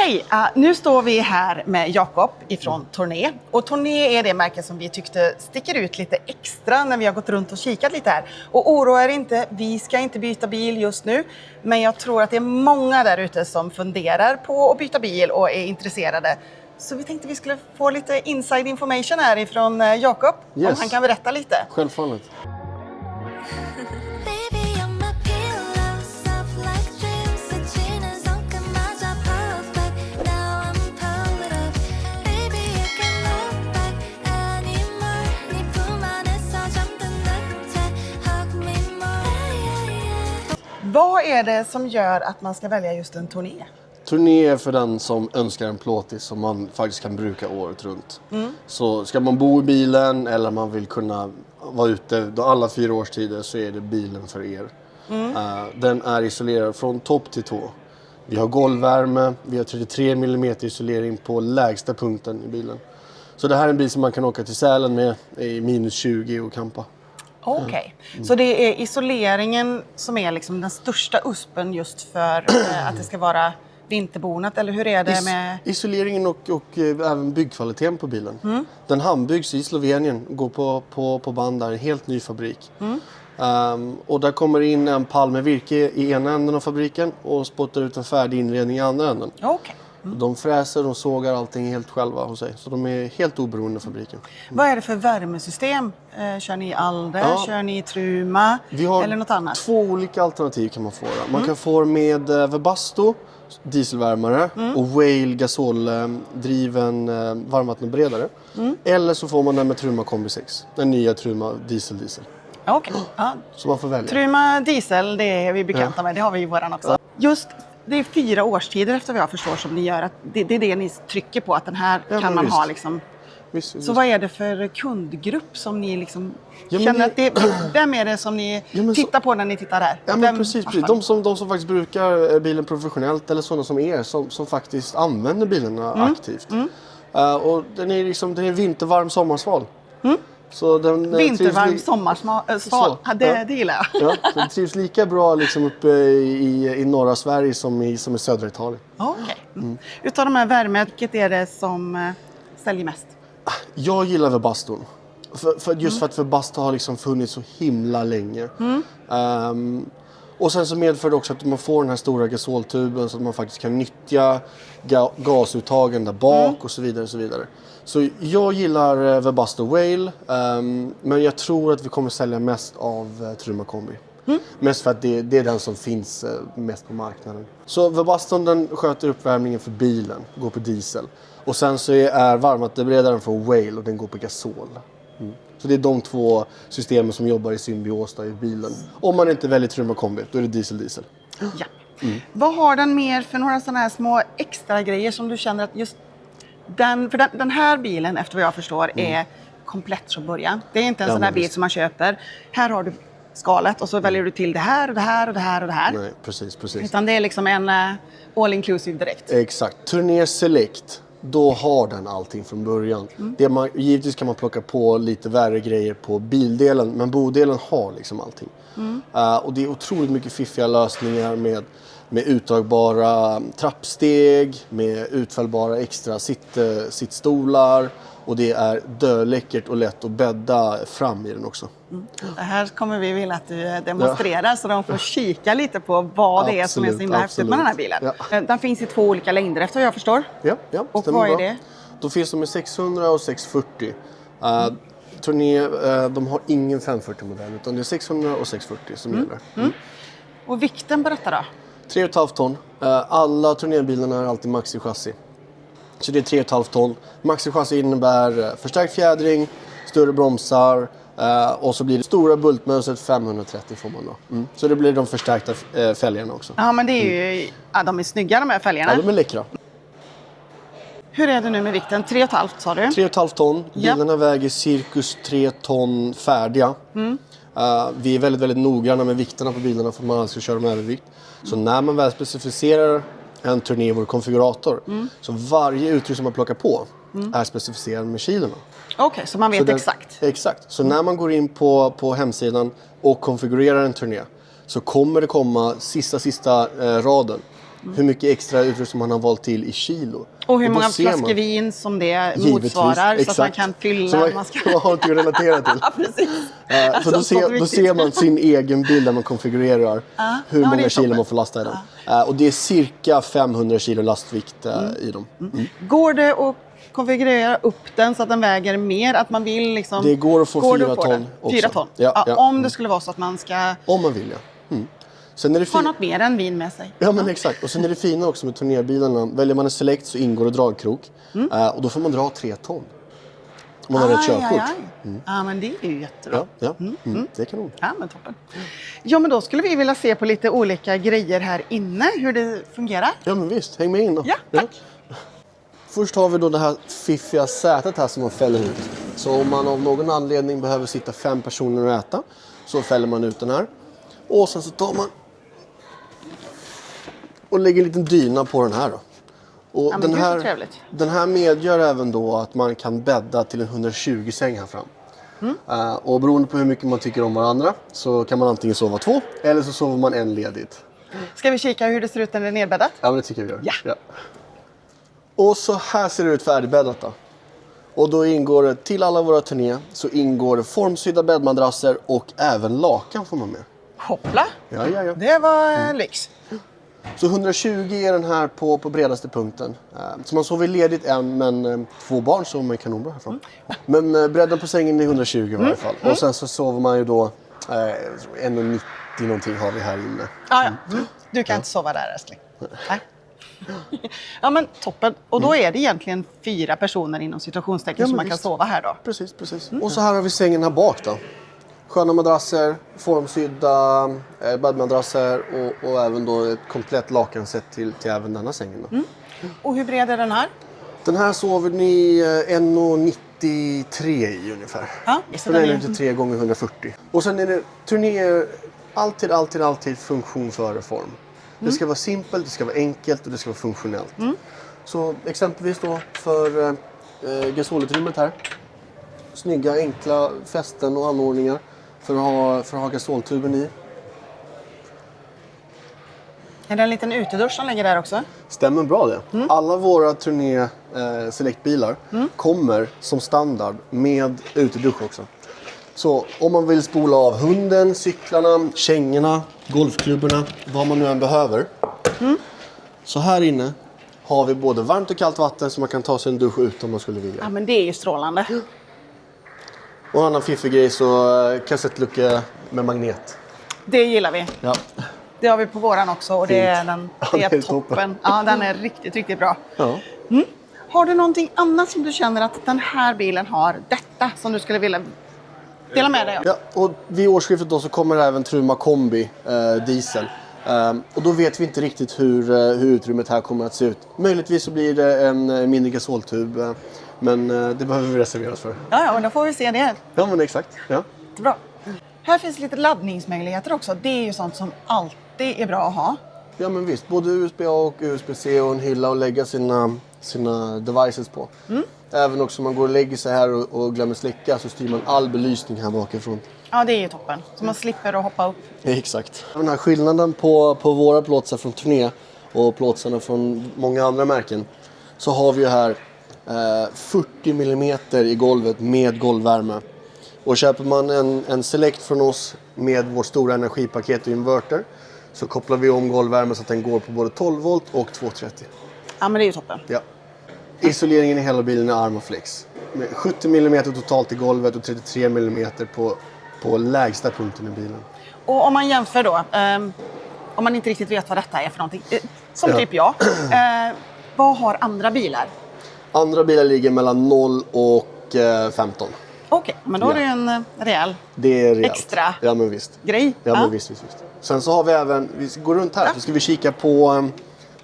Hej! Nu står vi här med Jakob ifrån Tourné. Och Tourné är det märke som vi tyckte sticker ut lite extra när vi har gått runt och kikat lite här. Och oroa er inte, vi ska inte byta bil just nu. Men jag tror att det är många där ute som funderar på att byta bil och är intresserade. Så vi tänkte vi skulle få lite inside information här ifrån Jakob. Om han kan berätta lite. Självfallet. Vad är det som gör att man ska välja just en Tourné? Tourné är för den som önskar en plåtis som man faktiskt kan bruka året runt. Så ska man bo i bilen eller man vill kunna vara ute då alla 4 årstider så är det bilen för er. Den är isolerad från topp till tå. Vi har golvvärme, vi har 33 mm isolering på lägsta punkten i bilen. Så det här är en bil som man kan åka till Sälen med i minus 20 och campa. Okej, så det är isoleringen som är liksom den största uspen just för att det ska vara vinterbonat, eller hur är det med... Isoleringen och även byggkvaliteten på bilen. Den handbyggs i Slovenien, går på band där, en helt ny fabrik. Och där kommer in en pall med virke i ena änden av fabriken och spottar ut en färdig inredning i andra änden. Okej. De fräser och sågar allting helt själva hos sig. Så de är helt oberoende av fabriken. Vad är det för värmesystem? Kör ni Alde? Kör ni Truma? Vi har eller något annat? 2 olika alternativ kan man få. Man kan få med Webasto, dieselvärmare och Whale gasoldriven varmvattenberedare. Eller så får man den med Truma Kombi 6. Den nya Truma diesel. Okej. Så man får välja. Truma diesel, det är vi bekanta med. Det har vi i våran också. Just det är 4 årstider efter vad jag förstår som ni gör. Att det är det ni trycker på, att den här kan man ha liksom. Visst. Så vad är det för kundgrupp som ni liksom känner att det... Vem är det som ni tittar på när ni tittar här? Ja, men precis. De som faktiskt brukar bilen professionellt eller sådana som er som faktiskt använder bilarna aktivt. Och den är vintervarm sommarsval. Så den vintervarm sommarsval, det gillar jag. Ja, så den trivs lika bra liksom uppe i norra Sverige som i södra Italien. Okej. Utav de här värme, vilket är det som säljer mest? Jag gillar Webasto. Just för att Webasto har liksom funnits så himla länge. Och sen så medför det också att man får den här stora gasoltuben så att man faktiskt kan nyttja gasuttagen där bak och så vidare och så vidare. Så jag gillar Webasto Whale, men jag tror att vi kommer sälja mest av Truma Kombi. Mest för att det är den som finns mest på marknaden. Så Webaston den sköter uppvärmningen för bilen, går på diesel. Och sen så är varmvattenberedaren för Whale och den går på gasol. Så det är de 2 systemen som jobbar i symbios i bilen. Om man inte väljer Truma Kombi, då är det diesel. Ja. Vad har den mer för några sådana här små extra grejer som du känner att just den här bilen, efter vad jag förstår, är komplett från början. Det är inte en sån här bil som man köper. Här har du skalet och så väljer du till det här och det här och det här och det här. Nej, precis. Utan det är liksom en all inclusive direkt. Exakt. Tourné Select, då har den allting från början. Givetvis kan man plocka på lite värre grejer på bildelen, men bodelen har liksom allting. Och det är otroligt mycket fiffiga lösningar med uttagbara trappsteg, med utfällbara extra sittstolar. Och det är döläckert och lätt att bädda fram i den också. Det här kommer vi vilja att du demonstrerar så de får kika lite på vad det är som är så himla häftigt med den här bilen. Den finns i 2 olika längder efter vad jag förstår. Ja, och vad är det? Då finns de med 600 och 640. Tourné, de har ingen 540-modell utan det är 600 och 640 som gäller. Och vikten, berätta då? 3,5 ton. Alla Tournébilarna är alltid maxi-chassi. Så det är 3,5 ton. Maxi-chassi innebär förstärkt fjädring, större bromsar och så blir det stora bultmönstret 530 får man då. Så det blir de förstärkta fälgarna också. Ja, men det är ju, de är snygga de här fälgarna. Ja, de är läckra. Hur är det nu med vikten? 3,5 sa du? 3,5 ton. Bilarna väger cirkus 3 ton färdiga. Vi är väldigt, väldigt noggranna med vikterna på bilarna för att man ska köra med övervikt. Så när man väl specificerar en Tourné i vår konfigurator så varje utrustning man plockar på är specificerad med kilorna. Okej, så man vet exakt. Exakt. Så när man går in på hemsidan och konfigurerar en Tourné så kommer det komma sista raden hur mycket extra utrustning man har valt till i kilo. Och hur då många ser man- flaskor vin som det Givetvis, motsvarar. Så att man exakt. kan fylla. Så man har inte att relatera till. Ja, precis. Så då ser man sin egen bil där man konfigurerar hur det är många kilo toppen. man får lasta i dem. Och det är cirka 500 kilo lastvikt i dem. Går det att konfigurera upp den så att den väger mer? Att man vill liksom... Det går att få 4 det ton också. 4 ton? Ja, ja. Om det skulle vara så att man ska Om man vill, ja. Sen är det ha något mer än vin med sig. Ja, men exakt. Och sen är det fina också med turnerbilarna. Väljer man en Select så ingår det dragkrok. Och då får man dra 3 ton. Om man har rätt körkort. Ja, men det är ju jättebra. Ja, det kan nog. Ja, men toppen. Ja, men då skulle vi vilja se på lite olika grejer här inne, hur det fungerar. Ja, men visst. Häng med in då. Ja, tack. Först har vi då det här fiffiga sätet här som man fäller ut. Så om man av någon anledning behöver sitta 5 personer och äta så fäller man ut den här. Och sen så tar man och lägger en liten dyna på den här då. Och men den, gud, så här, trevligt. den här medgör även då att man kan bädda till en 120 säng här fram. Och beroende på hur mycket man tycker om varandra så kan man antingen sova 2 eller så sover man en ledigt. Ska vi kika hur det ser ut när det är nedbäddat? Ja, men det tycker vi gör. Ja. Och så här ser det ut färdigbäddat då. Och då ingår det, till alla våra turné, så ingår det formsydda bäddmadrasser och även lakan får man med. Hoppla! Ja. Det var lyx. Så 120 är den här på bredaste punkten. Så man sover ledigt men 2 barn sover man kanonbra härifrån. Men bredden på sängen är 120 i varje fall. Och sen så sover man ju då 1,90 någonting har vi här inne. Ja. Du kan inte sova där, älskling. Nej. Ja, men toppen. Och då är det egentligen 4 personer inom situationstecken som man kan visst. sova här då. Precis. Och så här har vi sängen här bak då. Sköna madrasser, formsydda bäddmadrasser och även då ett komplett lakanset till även denna sängen då. Och hur bred är den här? Den här sover ni 1,93 i ungefär. Ja, så För den den är är... 93 gånger 140. Och sen är det turnéer alltid funktion före form. Det ska vara simpelt, det ska vara enkelt och det ska vara funktionellt. Så exempelvis då för gasolutrymmet här. Snygga, enkla fästen och anordningar för att ha gasoltuben i. Är det en liten utedusch som ligger där också? Stämmer bra det. Alla våra turné Select-bilar kommer som standard med utedusch också. Så om man vill spola av hunden, cyklarna, kängorna, golfklubborna, vad man nu än behöver. Så här inne har vi både varmt och kallt vatten så man kan ta sig en dusch ut om man skulle vilja. Ja, men det är ju strålande. Och en annan fiffig grej så kassettlucka med magnet. Det gillar vi. Ja. Det har vi på våran också och det är, det är det är toppen. toppen. Ja, den är riktigt bra. Ja. Har du någonting annat som du känner att den här bilen har detta som du skulle vilja dela med dig av? Ja, och vid årsskiftet då så kommer även Truma Kombi diesel. Och då vet vi inte riktigt hur utrymmet här kommer att se ut. Möjligtvis så blir det en mindre gasoltub. Men det behöver vi reservera oss för. Ja, och då får vi se det. Ja, men exakt. Ja. Bra. Här finns lite laddningsmöjligheter också. Det är ju sånt som alltid är bra att ha. Ja, men visst. Både USB-A och USB-C och en hylla att lägga sina devices på. Även också om man går och lägger sig här och glömmer släcka så styr man all belysning här bakifrån. Ja, det är ju toppen. Så man slipper att hoppa upp. Exakt. Den här skillnaden på våra plåtsar från Turné och plåtsarna från många andra märken så har vi ju här 40 mm i golvet med golvvärme. Och köper man en Select från oss med vårt stora energipaket och inverter så kopplar vi om golvvärme så att den går på både 12 volt och 230. Ja, men det är ju toppen. Ja. Isoleringen i hela bilen är Armaflex. Med 70 mm totalt i golvet och 33 mm på lägsta punkten i bilen. Och om man jämför då, om man inte riktigt vet vad detta är för någonting, som Ja. typ jag, vad har andra bilar? Andra bilar ligger mellan 0 och 15. Okej, men då är det en rejäl Det är rejält. extra Ja, men visst. grej. Ja, men visst. Sen så har vi även, vi går runt här så ska vi kika på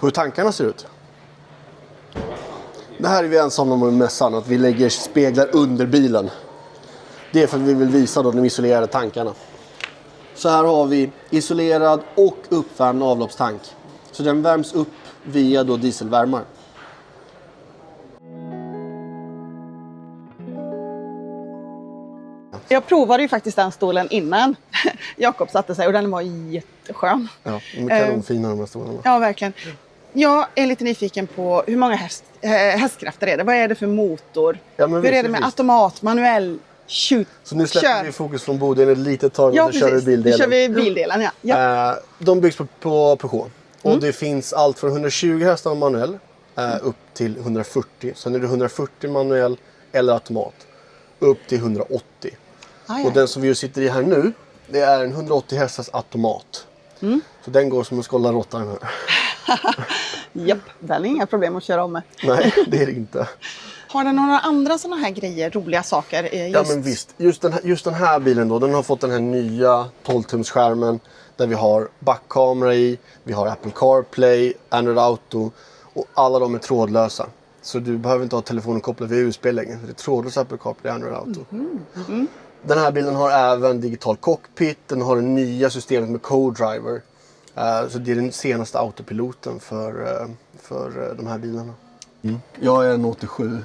hur tankarna ser ut. Det här är vi ensamma om med mässan, att vi lägger speglar under bilen. Det är för att vi vill visa då de isolerade tankarna. Så här har vi isolerad och uppvärmd avloppstank. Så den värms upp via då dieselvärmar. Jag provade ju faktiskt den stolen innan Jakob satte sig och den var jätteskön. Ja, de är kanonfina de här stolarna. Ja, verkligen. Jag är lite nyfiken på hur många hästkrafter är det? Vad är det för motor? Ja, men hur är det med automat, manuell, shoot? Så nu släpper vi fokus från Boden ett litet tag och precis. kör vi bildelen. Nu kör vi bildelen, ja. De byggs på Peugeot. Och det finns allt från 120 hästar manuell upp till 140. Sen är det 140 manuell eller automat. Upp till 180. Och den som vi sitter i här nu, det är en 180 hästars automat. Så den går som en skålla råtta den här. Japp, den är inga problem att köra om med. Nej, det är det inte. Har den några andra sådana här grejer, roliga saker? Ja men visst, just den här bilen då, den har fått den här nya 12-tums-skärmen. Där vi har backkamera i, vi har Apple CarPlay, Android Auto och alla de är trådlösa. Så du behöver inte ha telefonen kopplad via USB längre. Det är trådlös Apple CarPlay och Android Auto. Den här bilen har även digital cockpit, den har det nya systemet med Co-Driver. Så det är den senaste autopiloten för de här bilarna. Jag är en 87.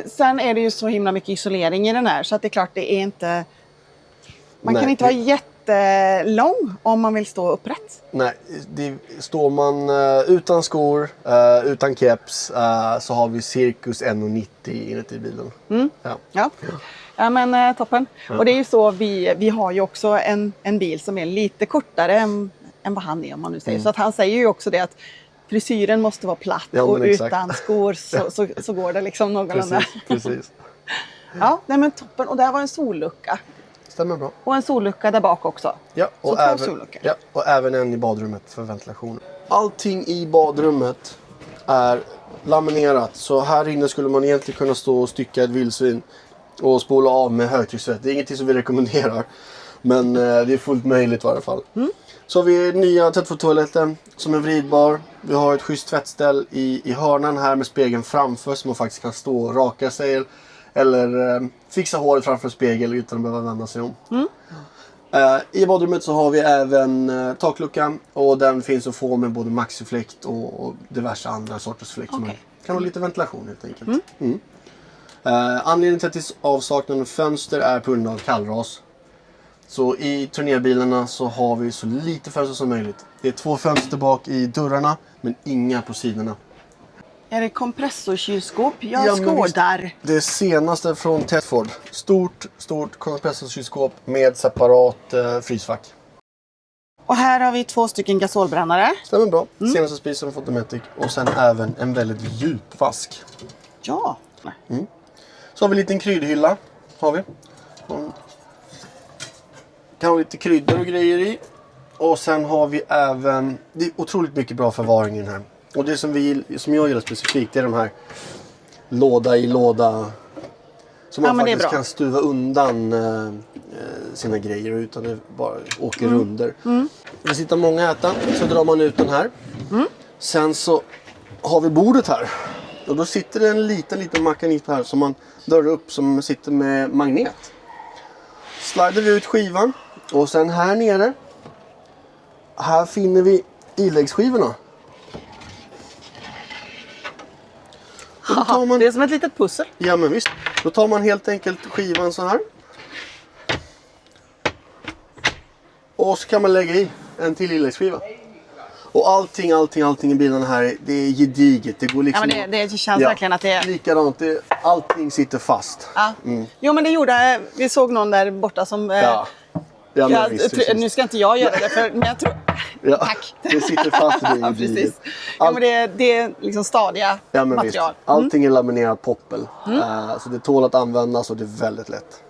Sen är det ju så himla mycket isolering i den här så att det är klart det är inte... Man kan inte vara jättelång om man vill stå upprätt. Nej, står man utan skor, utan keps så har vi cirkus 1,90 inuti bilen. Ja men toppen. Och det är ju så, vi har ju också en bil som är lite kortare än vad han är om man nu säger. Så att han säger ju också det att frisyren måste vara platt och utan skor så går det liksom någorlunda. Precis. Ja, nej men toppen. Och där var en sollucka. Stämmer bra. Och en sollucka där bak också. Ja, och även en i badrummet för ventilation. Allting i badrummet är laminerat. Så här inne skulle man egentligen kunna stå och stycka ett vildsvin och spola av med högtrycksvett. Det är ingenting som vi rekommenderar. Men det är fullt möjligt i varje fall. Så har vi nya tvätttoaletten som är vridbar. Vi har ett schysst tvättställ i hörnan här med spegeln framför så man faktiskt kan stå och raka sig. Eller fixa håret framför spegel utan att behöva vända sig om. I badrummet så har vi även takluckan. Och den finns att få med både maxifläkt och diverse andra sorters fläkt. Okay. Kan ha lite ventilation helt enkelt. Anledningen till att avsaknaden av fönster är på grund av kallras. Så i turnerbilarna så har vi så lite fönster som möjligt. Det är 2 fönster bak i dörrarna men inga på sidorna. Är det kompressorkylskåp? Jag skådar. Det är senaste från Tedford. Stort kompressorkylskåp med separat frysfack. Och här har vi 2 stycken gasolbrännare. Stämmer bra. Senaste spisen från Dometic. Och sen även en väldigt djup vask. Ja. Så har vi en liten kryddhylla. Har vi. Kan ha lite kryddor och grejer i. Och sen har vi även... Det är otroligt mycket bra förvaring i den här. Och det som jag gillar specifikt är de här låda i låda. Så man faktiskt kan stuva undan sina grejer utan det bara åker runder. Det sitter många äta så drar man ut den här. Sen så har vi bordet här. Och då sitter det en liten mekanism här som man drar upp som sitter med magnet. Slider vi ut skivan och sen här nere. Här finner vi iläggsskivorna. Det är som ett litet pussel. Ja men visst. Då tar man helt enkelt skivan så här. Och så kan man lägga i en till iläggsskiva. Och allting i bilen här, det är gediget. Det går liksom... Ja, men det känns verkligen att det är... Likadant, allting sitter fast. Ja. Jo men det gjorde, vi såg någon där borta som... Ja, men visst. Nu ska inte jag göra det, men jag tror... Tack. Det sitter fast i det. Precis. Ja, men det är liksom stadiga material. Visst. Allting är laminerat poppel. Så det tål att användas och det är väldigt lätt.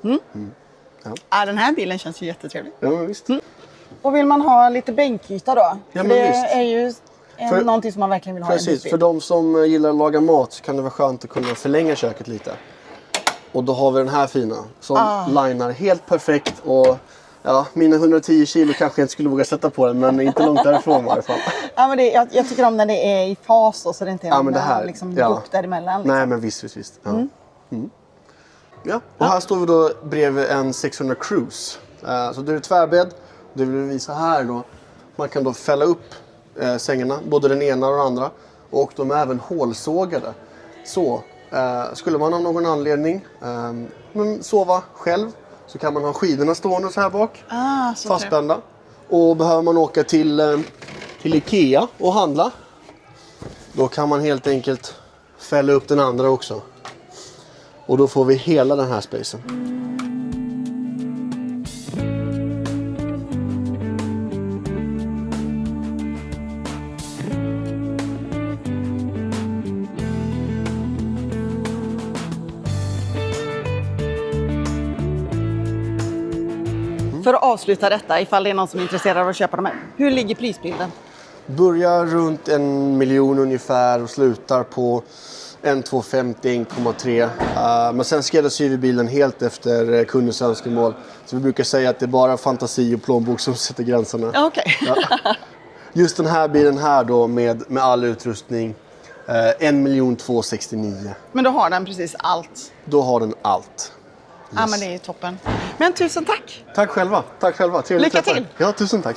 Ja, den här bilen känns ju jättetrevlig. Ja, men visst. Och vill man ha lite bänkyta då? Ja, men det visst. är ju någonting som man verkligen vill ha. Precis, för de som gillar att laga mat så kan det vara skönt att kunna förlänga köket lite. Och då har vi den här fina som linar helt perfekt och mina 110 kilo kanske jag inte skulle våga sätta på den men inte långt därifrån i alla fall. Ja, men jag tycker om när det är i fas och så det inte är någon liksom gupp däremellan. Liksom. Nej men visst. Ja, och här står vi då bredvid en 600 Cruise. Så det är tvärbädd. Det vill vi visa här då. Man kan då fälla upp sängarna, både den ena och den andra. Och de är även hålsågade. Så skulle man av någon anledning sova själv så kan man ha skidorna stående så här bak. Så fastspända. Och behöver man åka till till Ikea och handla. Då kan man helt enkelt fälla upp den andra också. Och då får vi hela den här spacen. För att avsluta detta, ifall det är någon som är intresserad av att köpa de här. Hur ligger prisbilden? Börjar runt 1 miljon ungefär och slutar på 1,250, 1,3. Men sen skräddarsyr vi bilen helt efter kundens önskemål. Så vi brukar säga att det är bara fantasi och plånbok som sätter gränserna. Okej. Ja. Just den här bilen här då med all utrustning, 1 269. Men då har den precis allt. Då har den allt. Ja, men det är ju toppen. Men tusen tack! Tack själva. Trevligt Lycka att träffa er. till. Ja, tusen tack.